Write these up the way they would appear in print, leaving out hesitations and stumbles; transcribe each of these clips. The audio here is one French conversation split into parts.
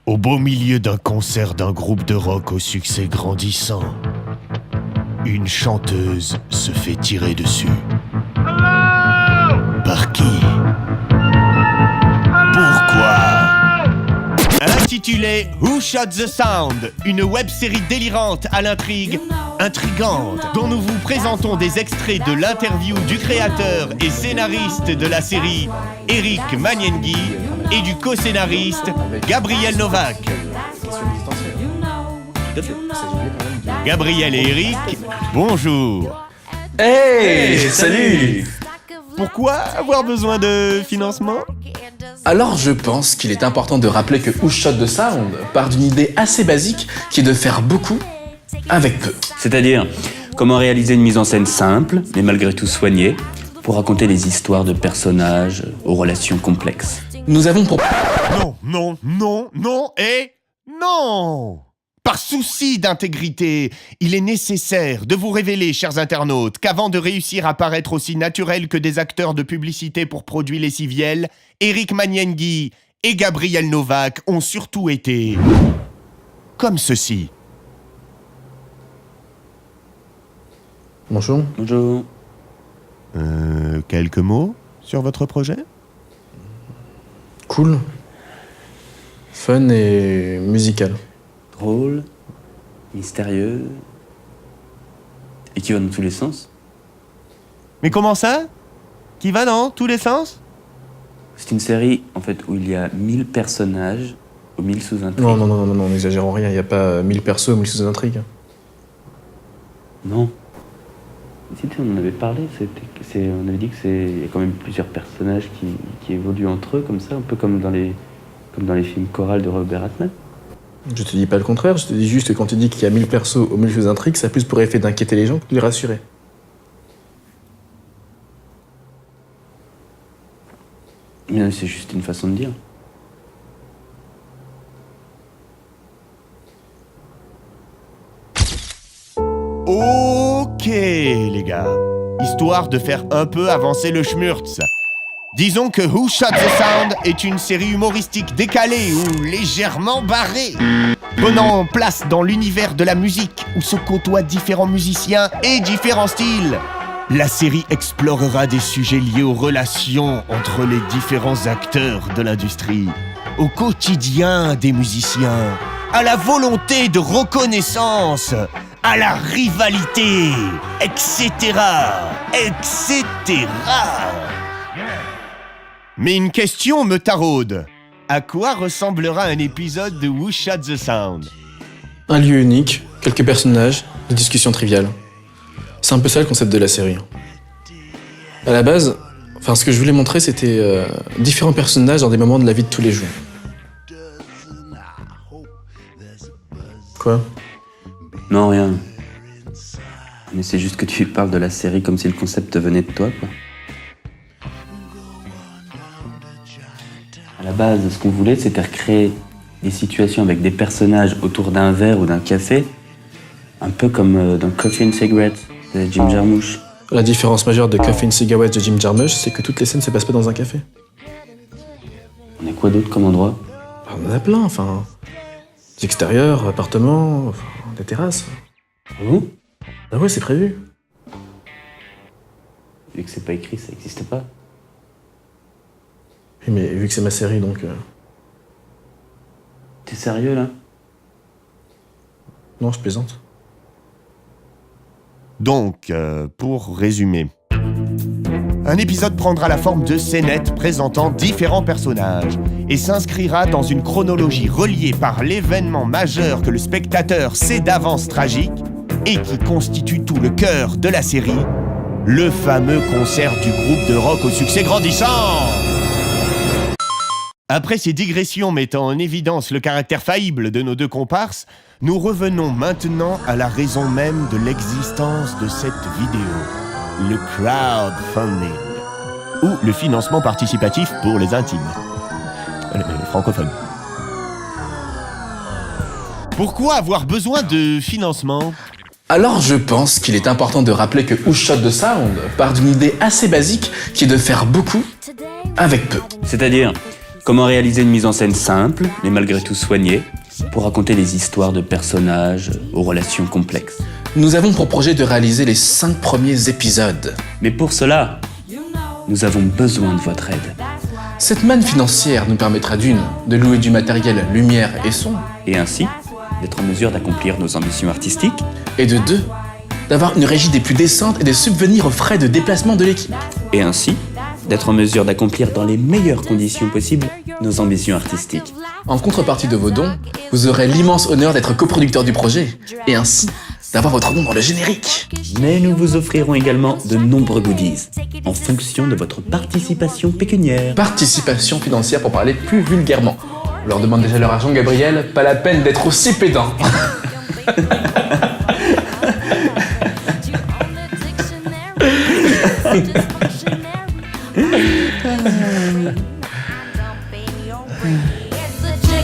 Au beau milieu d'un concert d'un groupe de rock au succès grandissant, une chanteuse se fait tirer dessus. Par qui? Pourquoi? Intitulé Who Shot the Sound, une web-série délirante à l'intrigue intrigante, dont nous vous présentons des extraits de l'interview du créateur et scénariste de la série, Eric Maniengi, et du co-scénariste, Gabriel Novak. Gabriel et Eric, bonjour. Hey, salut. Pourquoi avoir besoin de financement? Alors je pense qu'il est important de rappeler que Who Shot the Sound part d'une idée assez basique qui est de faire beaucoup avec peu. C'est-à-dire, comment réaliser une mise en scène simple, mais malgré tout soignée, pour raconter les histoires de personnages aux relations complexes. Nous avons pour... Non et non! Par souci d'intégrité, il est nécessaire de vous révéler, chers internautes, qu'avant de réussir à paraître aussi naturel que des acteurs de publicité pour produits lessiviels, Eric Maniengi et Gabriel Novak ont surtout été... comme ceci. Bonjour. Bonjour. Quelques mots sur votre projet? Cool. Fun et musical. Drôle, mystérieux, et qui va dans tous les sens. Mais comment ça? Qui va dans tous les sens? C'est une série, en fait, où il y a 1000 personnages, aux 1000 sous-intrigues. Non, n'exagérons rien, il n'y a pas 1000 persos, 1000 sous-intrigues. Non. Si, on en avait parlé, on avait dit qu'il y a quand même plusieurs personnages qui évoluent entre eux, comme ça, un peu comme dans les films chorales de Robert Altman. Je te dis pas le contraire, je te dis juste que quand tu dis qu'il y a 1000 persos aux 1000 sous-intrigues, ça a plus pour effet d'inquiéter les gens que de les rassurer. Mais c'est juste une façon de dire. Ok, les gars. Histoire de faire un peu avancer le schmurz. Disons que Who Shot the Sound est une série humoristique décalée ou légèrement barrée, prenant place dans l'univers de la musique où se côtoient différents musiciens et différents styles. La série explorera des sujets liés aux relations entre les différents acteurs de l'industrie, au quotidien des musiciens, à la volonté de reconnaissance, à la rivalité, etc. Mais une question me taraude. À quoi ressemblera un épisode de Who Shot the Sound? Un lieu unique, quelques personnages, des discussions triviales. C'est un peu ça le concept de la série. À la base, ce que je voulais montrer, c'était différents personnages dans des moments de la vie de tous les jours. Quoi? Non, rien. Mais c'est juste que tu parles de la série comme si le concept venait de toi, quoi. À la base, ce qu'on voulait, c'était recréer des situations avec des personnages autour d'un verre ou d'un café, un peu comme dans Coffee and Cigarettes de Jim Jarmusch. La différence majeure de Coffee and Cigarettes de Jim Jarmusch, c'est que toutes les scènes se passent pas dans un café. On a quoi d'autre comme endroit? On en a plein, des extérieurs, appartements, des terrasses. Ah bon? Ah ouais, c'est prévu. Vu que c'est pas écrit, ça n'existe pas. Oui, mais vu que c'est ma série, donc... T'es sérieux, là? Non, je plaisante. Donc, pour résumer, un épisode prendra la forme de scénettes présentant différents personnages et s'inscrira dans une chronologie reliée par l'événement majeur que le spectateur sait d'avance tragique et qui constitue tout le cœur de la série, le fameux concert du groupe de rock au succès grandissant. Après ces digressions mettant en évidence le caractère faillible de nos deux comparses, nous revenons maintenant à la raison même de l'existence de cette vidéo, le crowdfunding, ou le financement participatif pour les intimes, les francophones. Pourquoi avoir besoin de financement? Alors je pense qu'il est important de rappeler que Who Shot the Sound part d'une idée assez basique qui est de faire beaucoup avec peu. C'est-à-dire, Comment réaliser une mise en scène simple, mais malgré tout soignée, pour raconter les histoires de personnages aux relations complexes. Nous avons pour projet de réaliser les 5 premiers épisodes. Mais pour cela, nous avons besoin de votre aide. Cette manne financière nous permettra d'une, de louer du matériel lumière et son, Et ainsi, d'être en mesure d'accomplir nos ambitions artistiques. et de deux, d'avoir une régie des plus décentes et de subvenir aux frais de déplacement de l'équipe. Et ainsi, d'être en mesure d'accomplir dans les meilleures conditions possibles nos ambitions artistiques. En contrepartie de vos dons, vous aurez l'immense honneur d'être coproducteur du projet, et ainsi d'avoir votre nom dans le générique. Mais nous vous offrirons également de nombreux goodies, en fonction de votre participation pécuniaire. Participation financière pour parler plus vulgairement. On leur demande déjà leur argent, Gabriel, pas la peine d'être aussi pédant.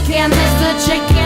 Chicken is the chicken.